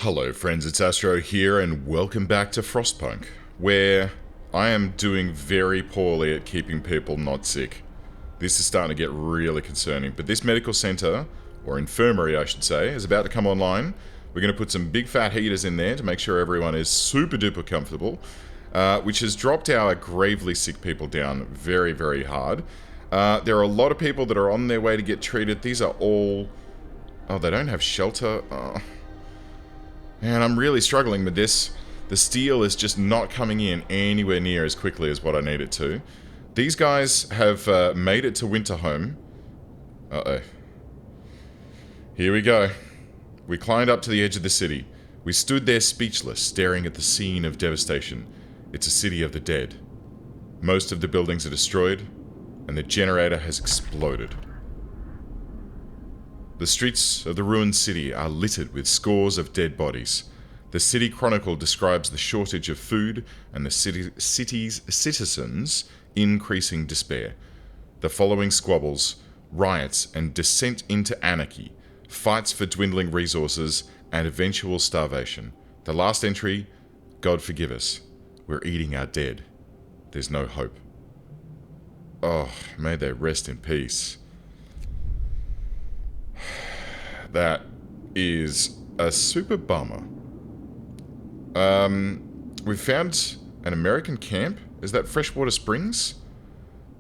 Hello friends, it's Astro here and welcome back to Frostpunk, where I am doing very poorly at keeping people not sick. This is starting to get really concerning, but this medical center, or infirmary I should say, is about to come online. We're going to put some big fat heaters in there to make sure everyone is super duper comfortable, which has dropped our gravely sick people down very, very hard. There are a lot of people that are on their way to get treated. These are all... Oh, they don't have shelter. Oh. Man, I'm really struggling with this. The steel is just not coming in anywhere near as quickly as what I need it to. These guys have made it to Winterhome. Uh-oh. Here we go. We climbed up to the edge of the city. We stood there speechless, staring at the scene of devastation. It's a city of the dead. Most of the buildings are destroyed, and the generator has exploded. The streets of the ruined city are littered with scores of dead bodies. The City Chronicle describes the shortage of food and the city's citizens' increasing despair. The following squabbles, riots and descent into anarchy, fights for dwindling resources and eventual starvation. The last entry, God forgive us. We're eating our dead. There's no hope. Oh, may they rest in peace. That is a super bummer. We found an American camp. Is that freshwater springs?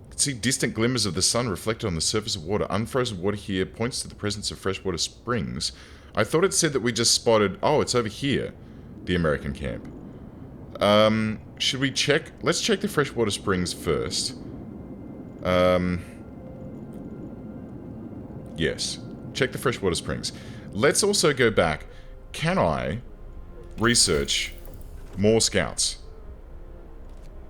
You can see distant glimmers of the sun reflected on the surface of water. Unfrozen water here points to the presence of freshwater springs. I thought it said that we just spotted... Oh, it's over here. The American camp. Should we check? Let's check the freshwater springs first. Yes. Check the freshwater springs. Let's also go back. Can I research more scouts?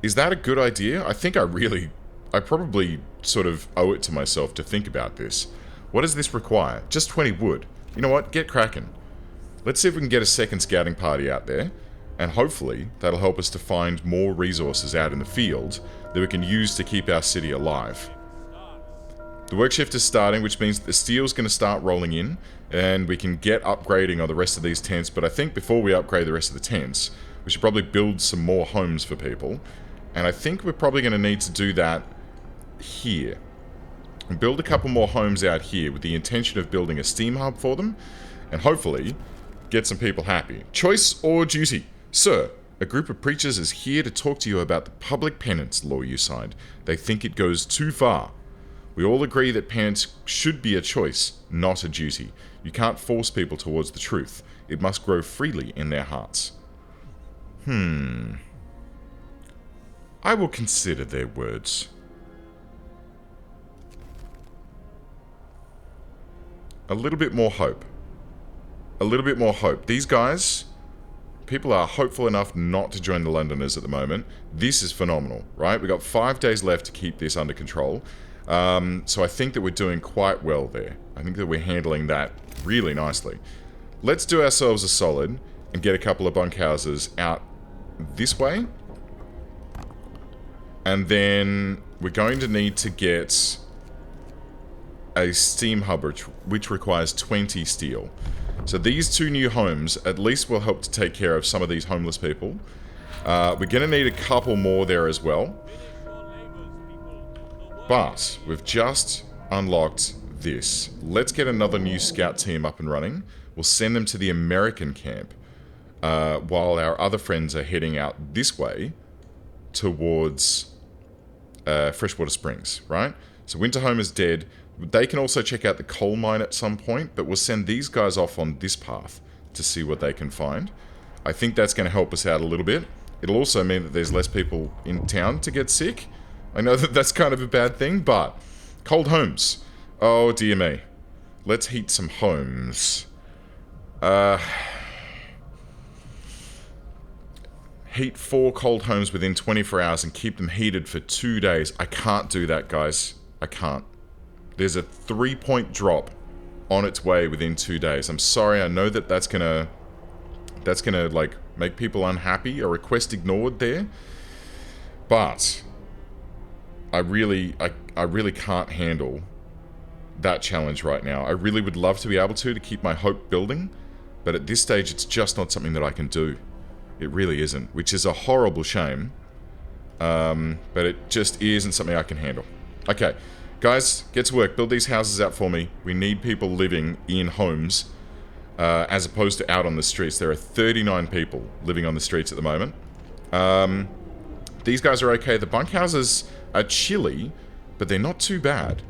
Is that a good idea? I think I probably sort of owe it to myself to think about this. What does this require? Just 20 wood. You know what? Get cracking. Let's see if we can get a second scouting party out there. And hopefully that'll help us to find more resources out in the field that we can use to keep our city alive. The work shift is starting, which means that the steel's going to start rolling in, and we can get upgrading on the rest of these tents, but I think before we upgrade the rest of the tents, we should probably build some more homes for people, and I think we're probably going to need to do that here. And build a couple more homes out here with the intention of building a steam hub for them, and hopefully get some people happy. Choice or duty? Sir, a group of preachers is here to talk to you about the public penance law you signed. They think it goes too far. We all agree that penance should be a choice, not a duty. You can't force people towards the truth. It must grow freely in their hearts. I will consider their words. A little bit more hope. A little bit more hope. These guys, people are hopeful enough not to join the Londoners at the moment. This is phenomenal, right? We've got 5 days left to keep this under control. So I think that we're doing quite well there. I think that we're handling that really nicely. Let's do ourselves a solid and get a couple of bunkhouses out this way. And then we're going to need to get a steam hub which requires 20 steel. So these 2 new homes at least will help to take care of some of these homeless people. We're going to need a couple more there as well. But we've just unlocked this. Let's get another new scout team up and running. We'll send them to the American camp while our other friends are heading out this way towards Freshwater Springs, right? So Winterhome is dead. They can also check out the coal mine at some point, but we'll send these guys off on this path to see what they can find. I think that's going to help us out a little bit. It'll also mean that there's less people in town to get sick. I know that that's kind of a bad thing, but cold homes. Oh, dear me. Let's heat some homes. Heat 4 cold homes within 24 hours and keep them heated for 2 days. I can't do that, guys. I can't. There's a 3-point drop on its way within 2 days. I'm sorry, I know that that's gonna like make people unhappy. A request ignored there. But I really can't handle that challenge right now. I really would love to be able to keep my hope building, But at this stage, it's just not something that I can do. It really isn't, which is a horrible shame. But it just isn't something I can handle. Okay, guys, get to work. Build these houses out for me. We need people living in homes as opposed to out on the streets. There are 39 people living on the streets at the moment. These guys are okay. The bunkhouses are chilly, but they're not too bad.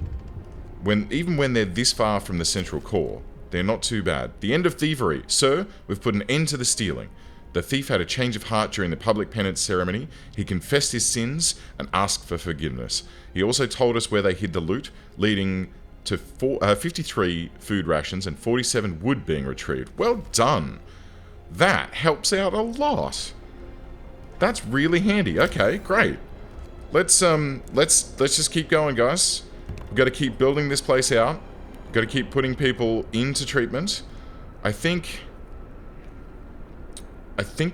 Even when they're this far from the central core, they're not too bad. The end of thievery. Sir, we've put an end to the stealing. The thief had a change of heart during the public penance ceremony. He confessed his sins and asked for forgiveness. He also told us where they hid the loot, leading to 53 food rations and 47 wood being retrieved. Well done. That helps out a lot. That's really handy. Okay, great. Let's just keep going, guys. We've got to keep building this place out. We've got to keep putting people into treatment. I think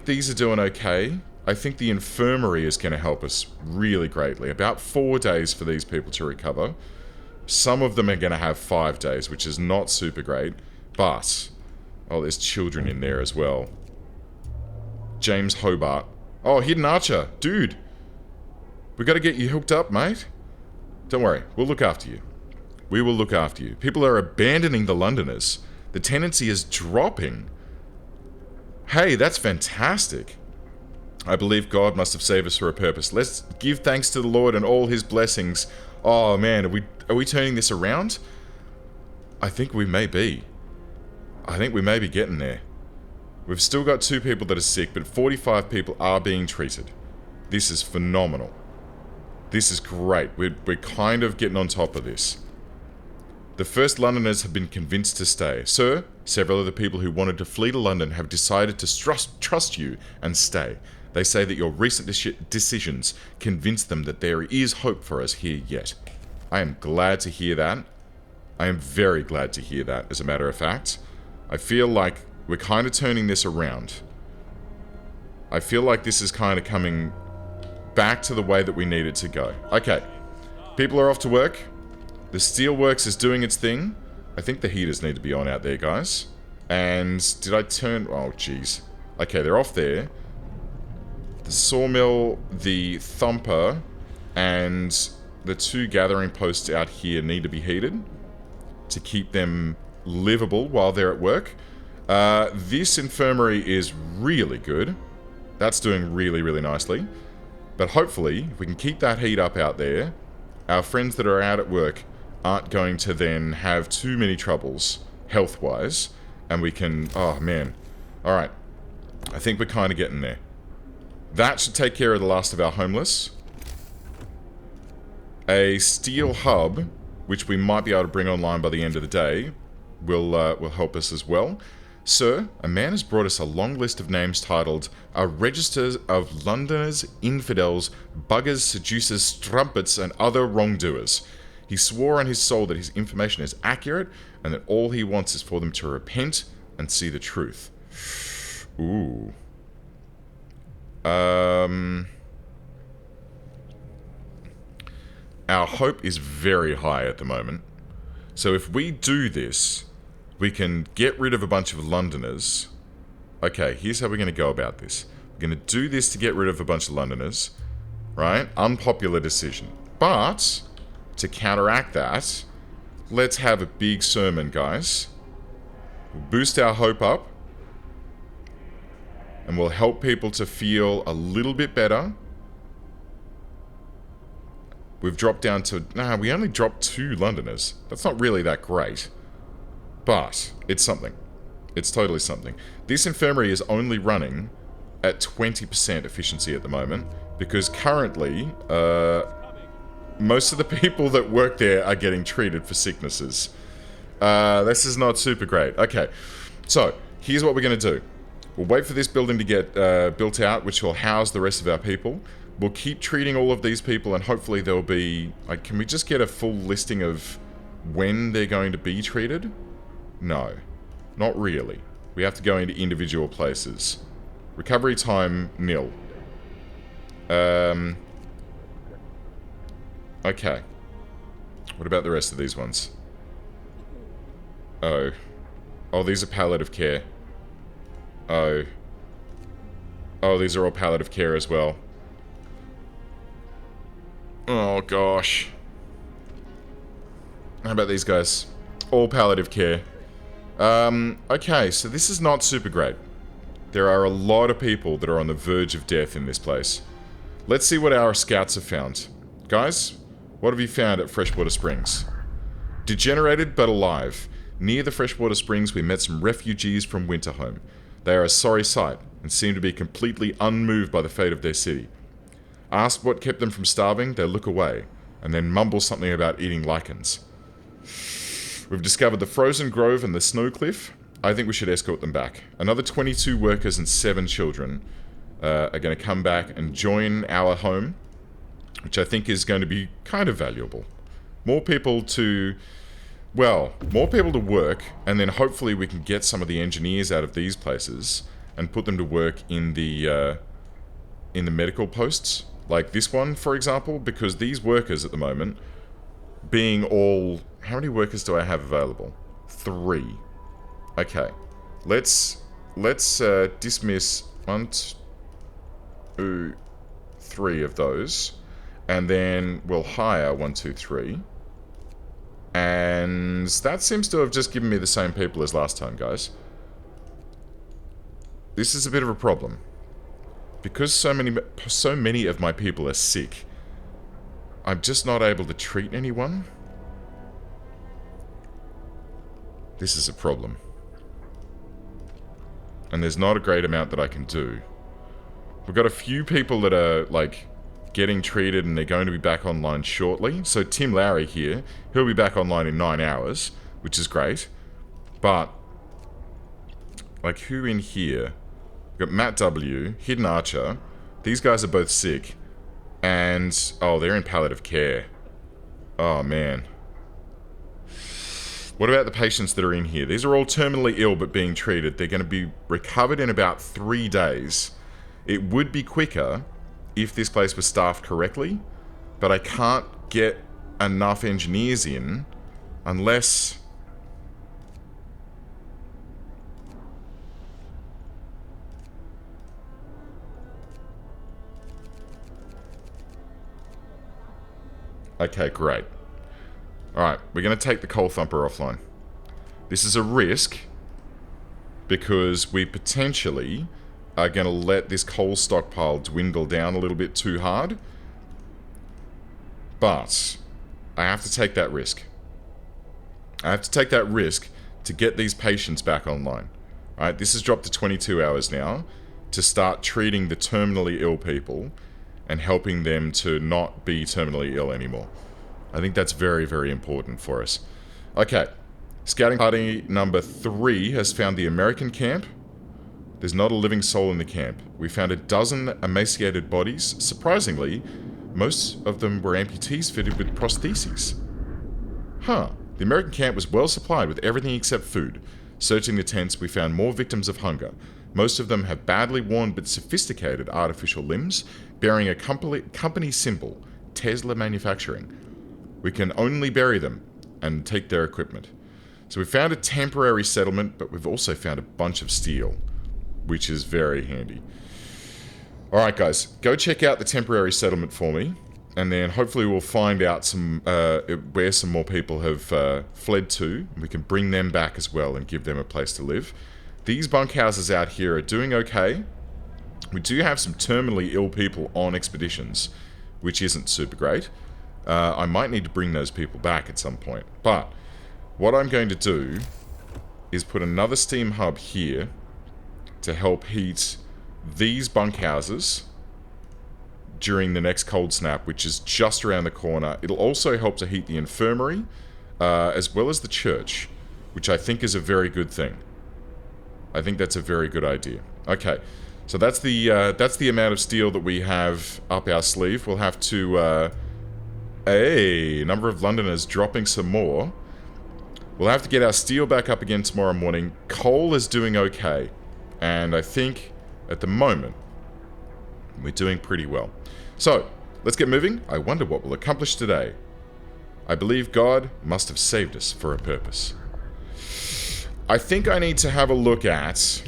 these are doing okay. I think the infirmary is going to help us really greatly. About 4 days for these people to recover. Some of them are going to have 5 days, which is not super great. But, oh, there's children in there as well. James Hobart. Oh, Hidden Archer. Dude. We got to get you hooked up, mate. Don't worry. We'll look after you. We will look after you. People are abandoning the Londoners. The tenancy is dropping. Hey, that's fantastic. I believe God must have saved us for a purpose. Let's give thanks to the Lord and all his blessings. Oh man, are we turning this around? I think we may be. I think we may be getting there. We've still got 2 people that are sick, but 45 people are being treated. This is phenomenal. This is great. We're kind of getting on top of this. The first Londoners have been convinced to stay. Sir, several of the people who wanted to flee to London have decided to trust you and stay. They say that your recent decisions convince them that there is hope for us here yet. I am glad to hear that. I am very glad to hear that, as a matter of fact. I feel like we're kind of turning this around. I feel like this is kind of coming back to the way that we need it to go. Okay. People are off to work. The steelworks is doing its thing. I think the heaters need to be on out there, guys. And did I turn... Oh, jeez. Okay, they're off there. The sawmill, the thumper, and the 2 gathering posts out here need to be heated to keep them livable while they're at work. This infirmary is really good. That's doing really, really nicely. But hopefully, if we can keep that heat up out there, our friends that are out at work aren't going to then have too many troubles health-wise, and we can... Oh, man. Alright. I think we're kind of getting there. That should take care of the last of our homeless. A steel hub, which we might be able to bring online by the end of the day, will help us as well. Sir, a man has brought us a long list of names titled A Register of Londoners, Infidels, Buggers, Seducers, Strumpets, and Other Wrongdoers. He swore on his soul that his information is accurate and that all he wants is for them to repent and see the truth. Ooh. Our hope is very high at the moment. So if we do this, we can get rid of a bunch of Londoners. Okay, here's how we're going to go about this. We're going to do this to get rid of a bunch of Londoners. Right? Unpopular decision. But, to counteract that, let's have a big sermon, guys. We'll boost our hope up. And we'll help people to feel a little bit better. We've dropped down to... Nah, we only dropped 2 Londoners. That's not really that great. But, it's something. It's totally something. This infirmary is only running at 20% efficiency at the moment. Because currently, most of the people that work there are getting treated for sicknesses. This is not super great. Okay, so, here's what we're going to do. We'll wait for this building to get built out, which will house the rest of our people. We'll keep treating all of these people, and hopefully there'll be... Like, can we just get a full listing of when they're going to be treated? No. Not really. We have to go into individual places. Recovery time, nil. Okay. What about the rest of these ones? Oh. Oh, these are palliative care. Oh. Oh, these are all palliative care as well. Oh, gosh. How about these guys? All palliative care. Okay, so this is not super great. There are a lot of people that are on the verge of death in this place. Let's see what our scouts have found. Guys, what have you found at Freshwater Springs? Degenerated but alive. Near the Freshwater Springs, we met some refugees from Winterhome. They are a sorry sight and seem to be completely unmoved by the fate of their city. Asked what kept them from starving, they look away, and then mumble something about eating lichens. We've discovered the frozen grove and the snow cliff. I think we should escort them back. Another 22 workers and 7 children are going to come back and join our home, which I think is going to be kind of valuable. More people to... Well, more people to work, and then hopefully we can get some of the engineers out of these places and put them to work in the medical posts. Like this one, for example, because these workers at the moment, being all... How many workers do I have available? 3. Okay. Let's dismiss 1, 2, 3 of those. And then we'll hire 1, 2, 3. And that seems to have just given me the same people as last time, guys. This is a bit of a problem. Because so many of my people are sick, I'm just not able to treat anyone. This is a problem. And there's not a great amount that I can do. We've got a few people that are, like, getting treated and they're going to be back online shortly. So Tim Lowry here, he'll be back online in 9 hours, which is great. But, like, who in here? We've got Matt W, Hidden Archer. These guys are both sick. And, oh, they're in palliative care. Oh, man. What about the patients that are in here? These are all terminally ill but being treated. They're going to be recovered in about 3 days. It would be quicker if this place was staffed correctly, but I can't get enough engineers in unless... Okay, great. Alright, we're going to take the Coal Thumper offline. This is a risk because we potentially are going to let this coal stockpile dwindle down a little bit too hard. But I have to take that risk. I have to take that risk to get these patients back online. Alright, this has dropped to 22 hours now to start treating the terminally ill people and helping them to not be terminally ill anymore. I think that's very, very important for us. Okay. Scouting party number 3 has found the American camp. There's not a living soul in the camp. We found a dozen emaciated bodies. Surprisingly, most of them were amputees fitted with prostheses. Huh. The American camp was well supplied with everything except food. Searching the tents, we found more victims of hunger. Most of them have badly worn but sophisticated artificial limbs, bearing a company symbol, Tesla Manufacturing. We can only bury them and take their equipment. So we found a temporary settlement, but we've also found a bunch of steel, which is very handy. Alright guys, go check out the temporary settlement for me, and then hopefully we'll find out some where some more people have fled to, and we can bring them back as well and give them a place to live. These bunkhouses out here are doing okay. We do have some terminally ill people on expeditions, which isn't super great. I might need to bring those people back at some point. But what I'm going to do is put another steam hub here to help heat these bunkhouses during the next cold snap, which is just around the corner. It'll also help to heat the infirmary, as well as the church, which I think is a very good thing. I think that's a very good idea. Okay, so that's the amount of steel that we have up our sleeve. We'll have to... a number of Londoners dropping some more. We'll have to get our steel back up again tomorrow morning. Coal is doing okay. And I think, at the moment, we're doing pretty well. So, let's get moving. I wonder what we'll accomplish today. I believe God must have saved us for a purpose. I think I need to have a look at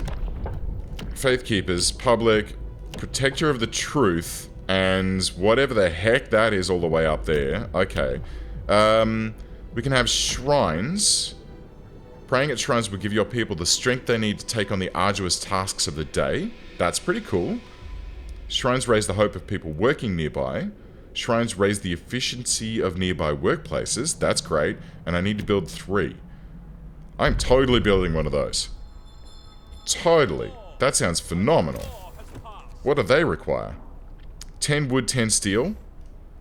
Faith Keepers, public, protector of the truth, and whatever the heck that is all the way up there. Okay. We can have shrines. Praying at shrines will give your people the strength they need to take on the arduous tasks of the day. That's pretty cool. Shrines raise the hope of people working nearby. Shrines raise the efficiency of nearby workplaces. That's great. And I need to build 3. I'm totally building one of those. Totally. That sounds phenomenal. What do they require? 10 wood, 10 steel?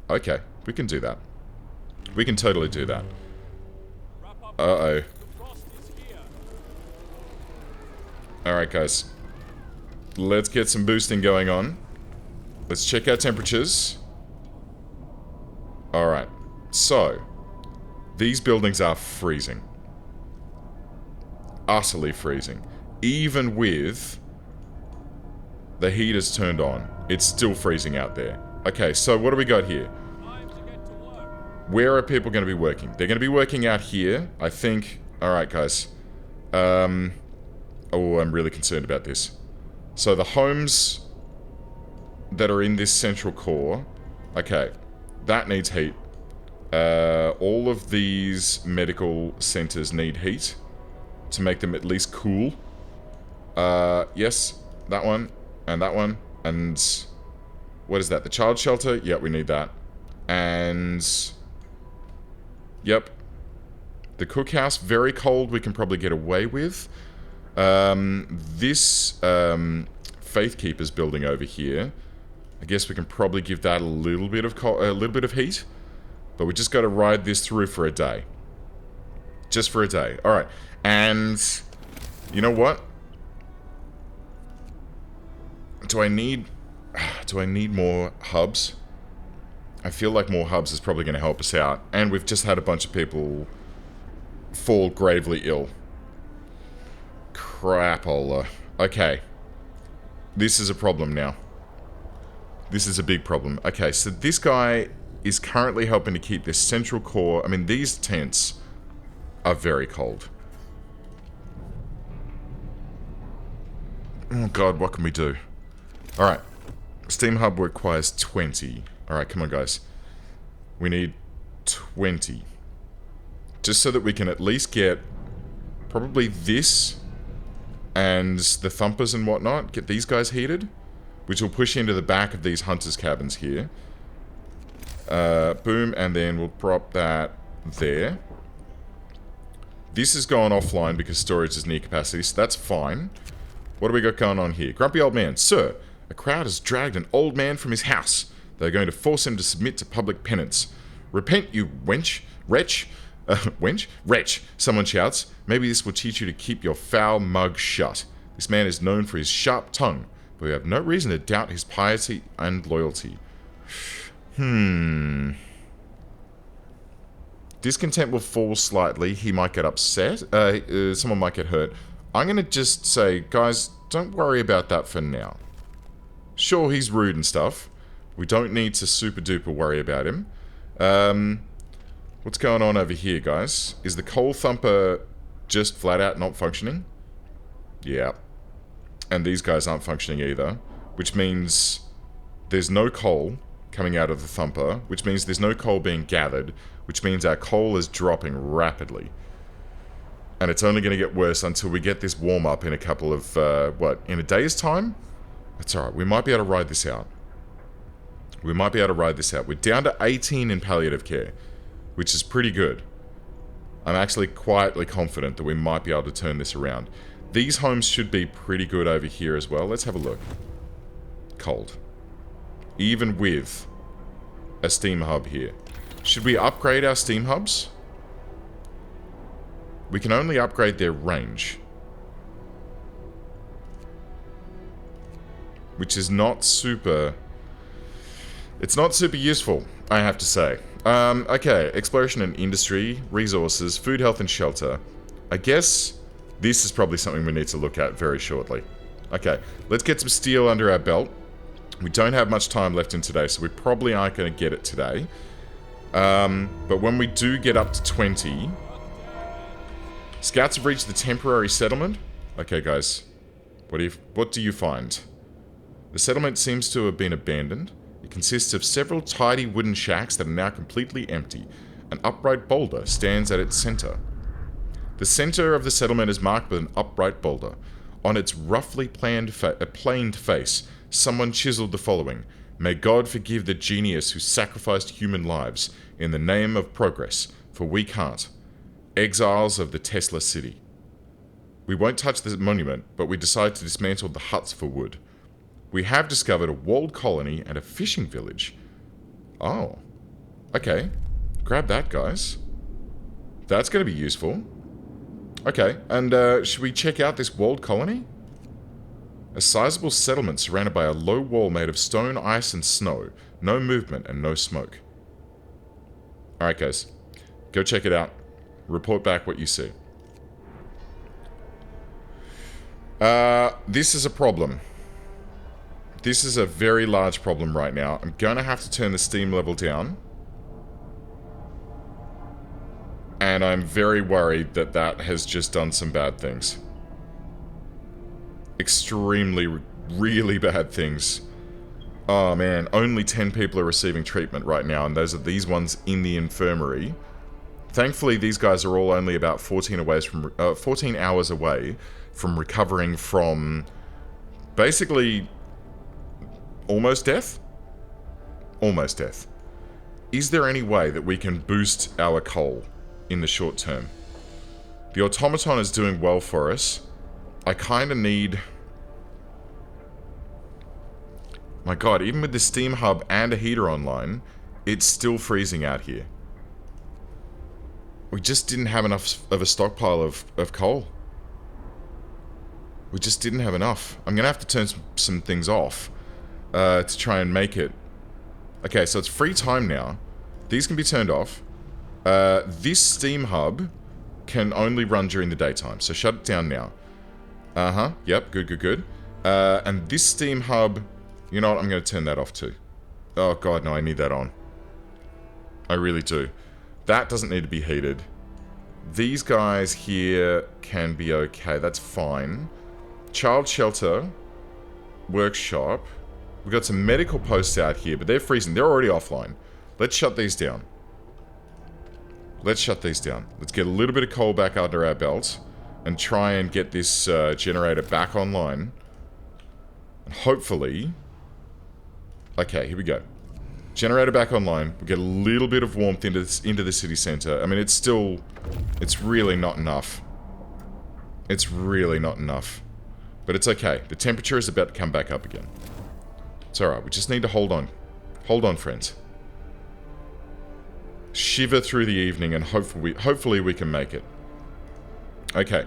Okay, we can do that. We can totally do that. Uh-oh. Alright, guys. Let's get some boosting going on. Let's check our temperatures. Alright. So, these buildings are freezing. Utterly freezing. Even with the heaters turned on, it's still freezing out there. Okay, so what do we got here? Where are people going to be working? They're going to be working out here, I think. Alright, guys. Oh, I'm really concerned about this. So the homes that are in this central core, okay, that needs heat. All of these medical centers need heat to make them at least cool. Yes, that one, and what is that? The child shelter? Yeah, we need that. And yep, the cookhouse, very cold, we can probably get away with. This Faith Keepers building over here, I guess we can probably give that a little bit of heat, but we just got to ride this through for a day. Just for a day. All right, and you know what? Do I need more hubs? I feel like more hubs is probably going to help us out, and we've just had a bunch of people fall gravely ill. Crapola. Okay. This is a problem now. This is a big problem. Okay, so this guy is currently helping to keep this central core. I mean, these tents are very cold. Oh god, what can we do? Alright. Steam Hub requires 20. Alright, come on guys. We need 20. Just so that we can at least get probably this and the thumpers and whatnot. Get these guys heated, which will push into the back of these hunters' cabins here. Boom, and then we'll prop that there. This is going offline because storage is near capacity, so that's fine. What do we got going on here? Grumpy old man. Sir, a crowd has dragged an old man from his house. They're going to force him to submit to public penance. Repent, you wench. Wretch. Wench? Wretch, someone shouts. Maybe this will teach you to keep your foul mug shut. This man is known for his sharp tongue, but we have no reason to doubt his piety and loyalty. Discontent will fall slightly. He might get upset. Someone might get hurt. I'm going to just say, guys, don't worry about that for now. Sure, he's rude and stuff. We don't need to super duper worry about him. What's going on over here, guys? Is the coal thumper just flat out not functioning? Yeah. And these guys aren't functioning either, which means there's no coal coming out of the thumper, which means there's no coal being gathered, which means our coal is dropping rapidly. And it's only going to get worse until we get this warm up in a couple of, in a day's time? That's alright, we might be able to ride this out. We might be able to ride this out. We're down to 18 in palliative care, which is pretty good. I'm actually quietly confident that we might be able to turn this around. These homes should be pretty good over here as well. Let's have a look. Cold. Even with a steam hub here. Should we upgrade our steam hubs? We can only upgrade their range, which is not super... It's not super useful, I have to say. Okay, exploration and industry, resources, food, health, and shelter. I guess this is probably something we need to look at very shortly. Okay, let's get some steel under our belt. We don't have much time left in today, so we probably aren't going to get it today. But when we do get up to 20... Scouts have reached the temporary settlement. Okay, guys. What do you find? The settlement seems to have been abandoned. It consists of several tidy wooden shacks that are now completely empty. An upright boulder stands at its center. The center of the settlement is marked with an upright boulder. On its roughly planed face, someone chiseled the following: "May God forgive the genius who sacrificed human lives in the name of progress, for we can't. Exiles of the Tesla City." We won't touch the monument, but we decide to dismantle the huts for wood. We have discovered a walled colony and a fishing village. Oh. Okay. Grab that, guys. That's going to be useful. Okay, and should we check out this walled colony? A sizable settlement surrounded by a low wall made of stone, ice, and snow. No movement and no smoke. Alright, guys. Go check it out. Report back what you see. This is a problem. This is a very large problem right now. I'm going to have to turn the steam level down. And I'm very worried that that has just done some bad things. Extremely, really bad things. Oh man, only 10 people are receiving treatment right now, and those are these ones in the infirmary. Thankfully, these guys are all only about 14 hours away from recovering from basically almost death? Almost death. Is there any way that we can boost our coal in the short term? The automaton is doing well for us. I kind of need... My god, even with the steam hub and a heater online, it's still freezing out here. We just didn't have enough of a stockpile of coal. We just didn't have enough. I'm going to have to turn some things off to try and make it. Okay, so it's free time now. These can be turned off. This steam hub can only run during the daytime, so shut it down now. Uh-huh, yep, good. And this steam hub, you know what, I'm going to turn that off too. Oh god, no, I need that on. I really do. That doesn't need to be heated. These guys here can be okay, that's fine. Child shelter, workshop. We've got some medical posts out here, but they're freezing. They're already offline. Let's shut these down. Let's shut these down. Let's get a little bit of coal back under our belt and try and get this generator back online. And hopefully... Okay, here we go. Generator back online. We get a little bit of warmth into the city center. I mean, it's still... It's really not enough. It's really not enough. But it's okay. The temperature is about to come back up again. It's alright. We just need to hold on. Hold on, friends. Shiver through the evening and hopefully we can make it. Okay.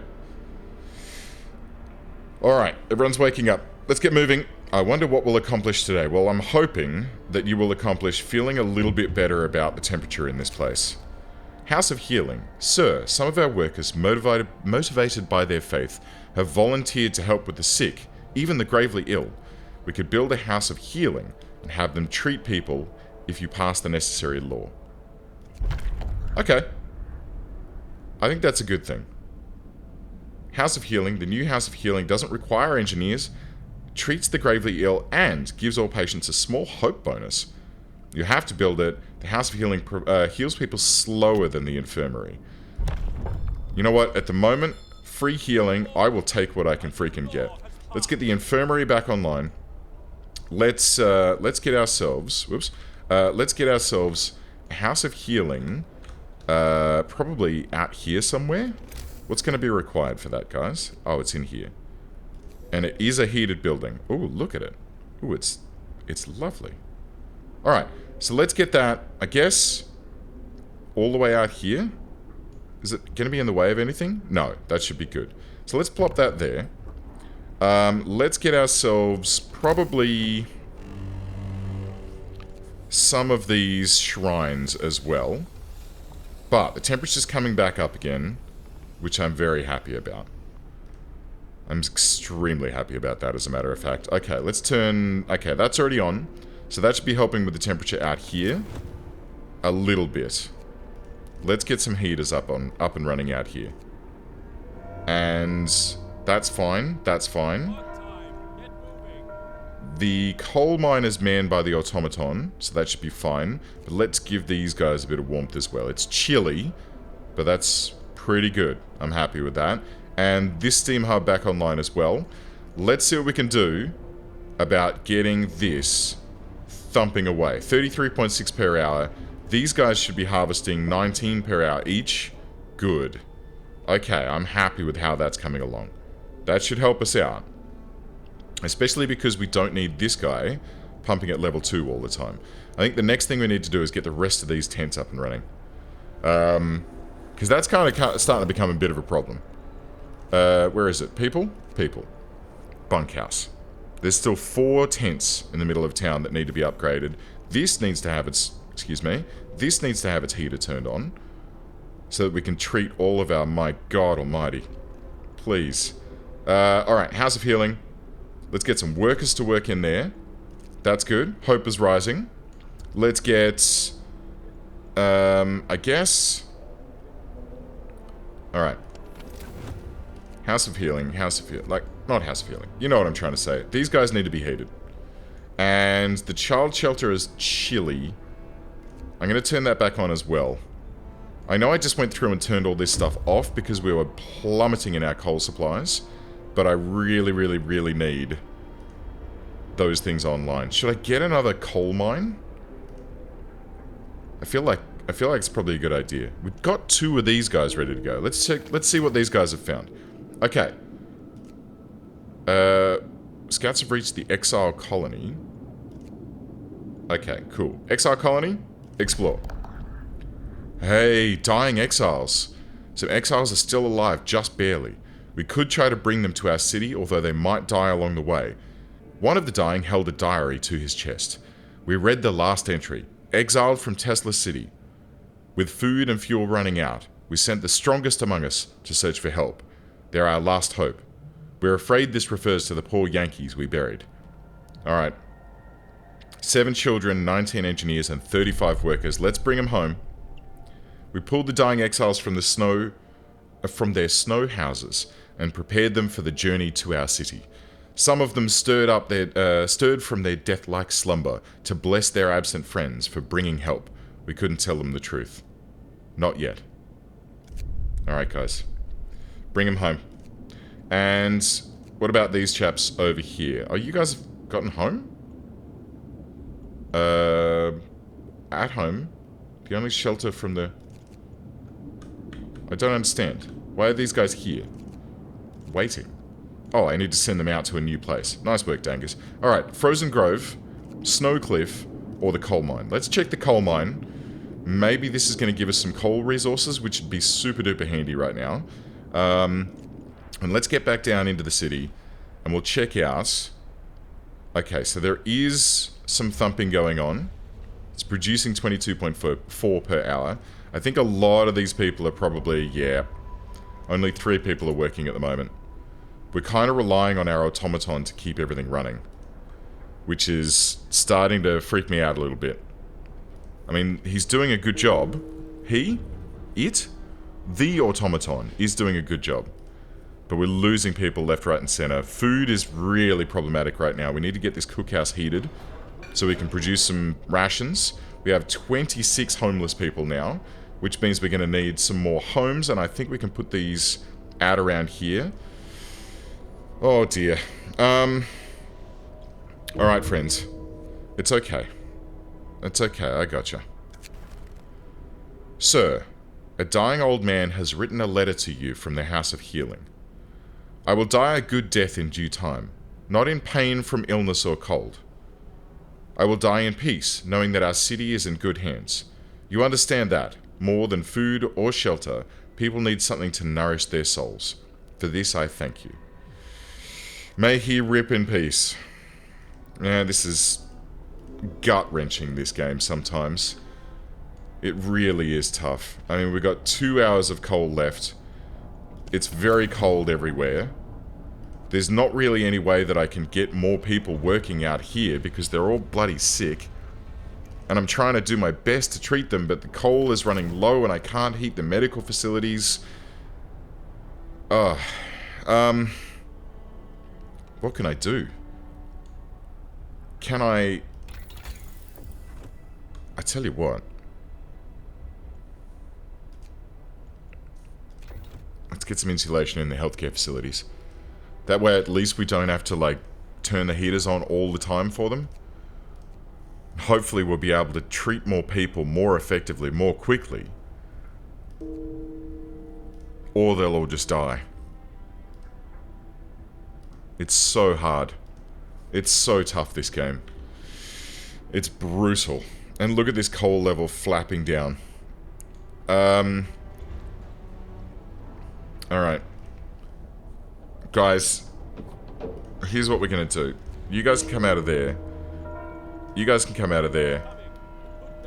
Alright, everyone's waking up. Let's get moving. I wonder what we'll accomplish today. Well, I'm hoping that you will accomplish feeling a little bit better about the temperature in this place. House of Healing. Sir, some of our workers, motivated by their faith, have volunteered to help with the sick, even the gravely ill. We could build a house of healing and have them treat people if you pass the necessary law. Okay. I think that's a good thing. House of Healing. The new House of Healing doesn't require engineers, treats the gravely ill, and gives all patients a small hope bonus. You have to build it. The House of Healing heals people slower than the infirmary. You know what? At the moment, free healing, I will take what I can freaking get. Let's get the infirmary back online. Let's get ourselves... Whoops. Let's get ourselves a House of Healing... probably out here somewhere. What's going to be required for that, guys? Oh, it's in here. And it is a heated building. Oh, look at it. Oh, it's lovely. Alright, so let's get that, I guess, all the way out here. Is it going to be in the way of anything? No, that should be good. So let's plop that there. Let's get ourselves probably some of these shrines as well. But the temperature's coming back up again, which I'm very happy about. I'm extremely happy about that, as a matter of fact. Okay, let's turn... Okay, that's already on. So that should be helping with the temperature out here a little bit. Let's get some heaters up and running out here. And that's fine. That's fine. The coal mine is manned by the automaton, so that should be fine. But let's give these guys a bit of warmth as well. It's chilly, but that's pretty good. I'm happy with that. And this steam hub back online as well. Let's see what we can do about getting this thumping away. 33.6 per hour. These guys should be harvesting 19 per hour each. Good. Okay, I'm happy with how that's coming along. That should help us out. Especially because we don't need this guy pumping at level 2 all the time. I think the next thing we need to do is get the rest of these tents up and running. Because that's kind of starting to become a bit of a problem. Where is it? People? People. Bunkhouse. There's still 4 tents in the middle of town that need to be upgraded. This needs to have its... Excuse me. This needs to have its heater turned on. So that we can treat all of our... My God almighty. Please. Alright, House of Healing. Let's get some workers to work in there. That's good. Hope is rising. Let's get... I guess... Alright. House of Healing. House of Healing. Like, not House of Healing. You know what I'm trying to say. These guys need to be heated. And the child shelter is chilly. I'm going to turn that back on as well. I know I just went through and turned all this stuff off because we were plummeting in our coal supplies. But I really, really, really need those things online. Should I get another coal mine? I feel like it's probably a good idea. We've got 2 of these guys ready to go. Let's check. Let's see what these guys have found. Okay. Scouts have reached the exile colony. Okay, cool. Exile colony, explore. Hey, dying exiles. Some exiles are still alive, just barely. We could try to bring them to our city, although they might die along the way. One of the dying held a diary to his chest. We read the last entry. Exiled from Tesla City. With food and fuel running out, we sent the strongest among us to search for help. They're our last hope. We're afraid this refers to the poor Yankees we buried. Alright. 7 children, 19 engineers, and 35 workers. Let's bring them home. We pulled the dying exiles from the snow... from their snow houses and prepared them for the journey to our city. Some of them stirred from their death-like slumber to bless their absent friends for bringing help. We couldn't tell them the truth. Not yet. Alright, guys. Bring them home. And what about these chaps over here? Oh, you guys have gotten home? At home? The only shelter from the... I don't understand. Why are these guys here? Waiting. Oh, I need to send them out to a new place. Nice work, Dangus. Alright, Frozen Grove, Snow Cliff, or the coal mine. Let's check the coal mine. Maybe this is going to give us some coal resources, which would be super duper handy right now. And let's get back down into the city, and we'll check out... Okay, so there is some thumping going on. It's producing 22.4 per hour. I think a lot of these people are probably, yeah, only 3 people are working at the moment. We're kind of relying on our automaton to keep everything running, which is starting to freak me out a little bit. I mean, he's doing a good job. The automaton is doing a good job. But we're losing people left, right, and center. Food is really problematic right now. We need to get this cookhouse heated so we can produce some rations. We have 26 homeless people now, which means we're going to need some more homes, and I think we can put these out around here. Oh dear. Alright, friends. It's okay. It's okay, I gotcha. Sir, a dying old man has written a letter to you from the House of Healing. I will die a good death in due time, not in pain from illness or cold. I will die in peace, knowing that our city is in good hands. You understand that, more than food or shelter, people need something to nourish their souls. For this I thank you. May he rip in peace. Yeah, this is gut-wrenching, this game, sometimes. It really is tough. I mean, we've got 2 hours of coal left. It's very cold everywhere. There's not really any way that I can get more people working out here because they're all bloody sick. And I'm trying to do my best to treat them, but the coal is running low and I can't heat the medical facilities. What can I do? can I tell you what. Let's get some insulation in the healthcare facilities. That way at least we don't have to, like, turn the heaters on all the time for them. Hopefully we'll be able to treat more people more effectively, more quickly. Or they'll all just die. It's so hard. It's so tough, this game. It's brutal. And look at this coal level flapping down. Alright. Guys, here's what we're gonna do. You guys can come out of there. You guys can come out of there.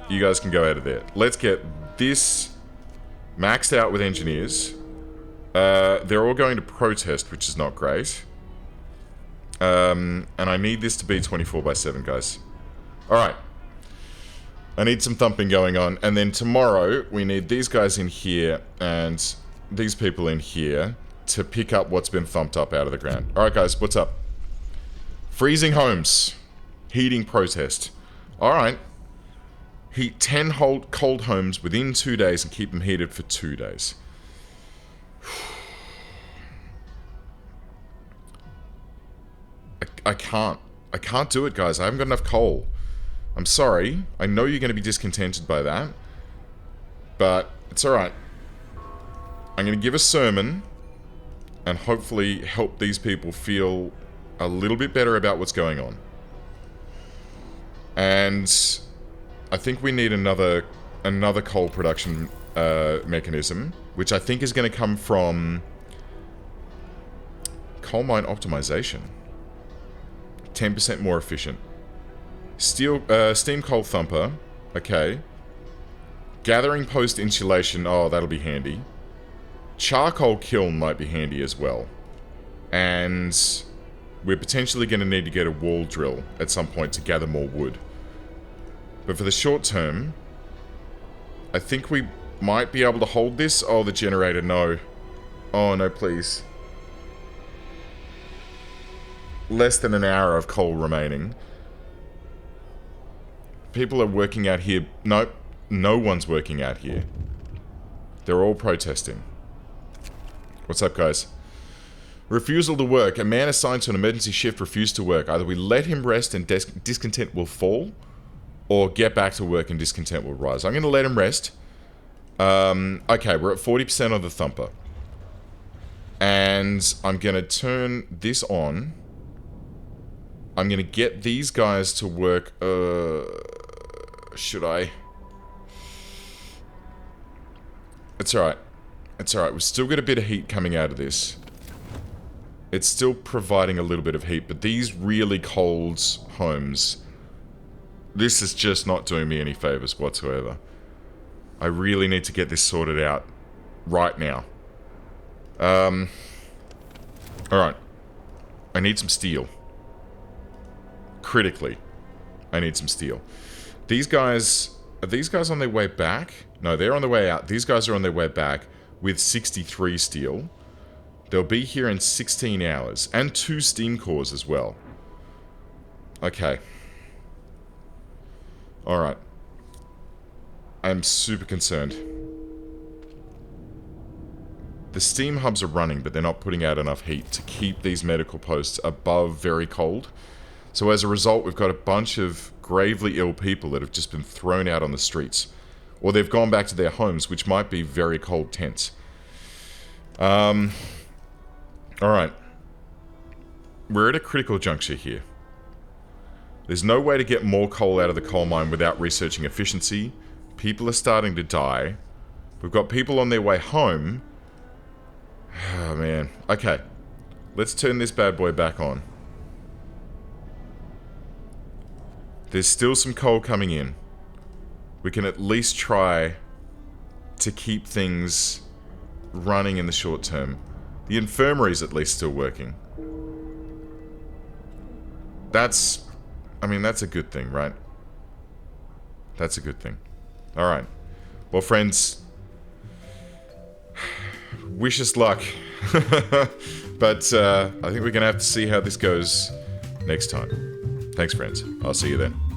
You guys can go out of there. Let's get this maxed out with engineers. They're all going to protest, which is not great. And I need this to be 24/7, guys. Alright. I need some thumping going on. And then tomorrow, we need these guys in here and these people in here to pick up what's been thumped up out of the ground. Alright, guys, what's up? Freezing homes. Heating protest. Alright. Heat 10 cold homes within 2 days and keep them heated for 2 days. I can't. I can't do it, guys. I haven't got enough coal. I'm sorry. I know you're going to be discontented by that. But it's alright. I'm going to give a sermon and hopefully help these people feel a little bit better about what's going on. And I think we need another coal production mechanism, which I think is going to come from coal mine optimization. 10% more efficient. Steam coal thumper. Okay. Gathering post insulation. Oh, that'll be handy. Charcoal kiln might be handy as well. And we're potentially going to need to get a wall drill at some point to gather more wood. But for the short term, I think we might be able to hold this. Oh, the generator, no. Oh, no, please. Less than an hour of coal remaining. People are working out here. Nope. No one's working out here. They're all protesting. What's up, guys? Refusal to work. A man assigned to an emergency shift refused to work. Either we let him rest and discontent will fall, or get back to work and discontent will rise. I'm going to let him rest. Okay, we're at 40% on the thumper. And I'm going to turn this on. I'm going to get these guys to work. Should I? It's alright. It's alright. We've still got a bit of heat coming out of this. It's still providing a little bit of heat, but these really cold homes, this is just not doing me any favors whatsoever. I really need to get this sorted out right now. Alright. I need some steel. Critically, I need some steel. These guys, are these guys on their way back? No, they're on their way out. These guys are on their way back with 63 steel. They'll be here in 16 hours. And 2 steam cores as well. Okay. Alright. I'm super concerned. The steam hubs are running, but they're not putting out enough heat to keep these medical posts above very cold. So as a result, we've got a bunch of gravely ill people that have just been thrown out on the streets. Or they've gone back to their homes, which might be very cold tents. Alright. We're at a critical juncture here. There's no way to get more coal out of the coal mine without researching efficiency. People are starting to die. We've got people on their way home. Oh, man. Okay. Let's turn this bad boy back on. There's still some coal coming in. We can at least try to keep things running in the short term. The infirmary's at least still working. That's... I mean, that's a good thing, right? That's a good thing. Alright. Well, friends... wish us luck. But I think we're going to have to see how this goes next time. Thanks, friends. I'll see you then.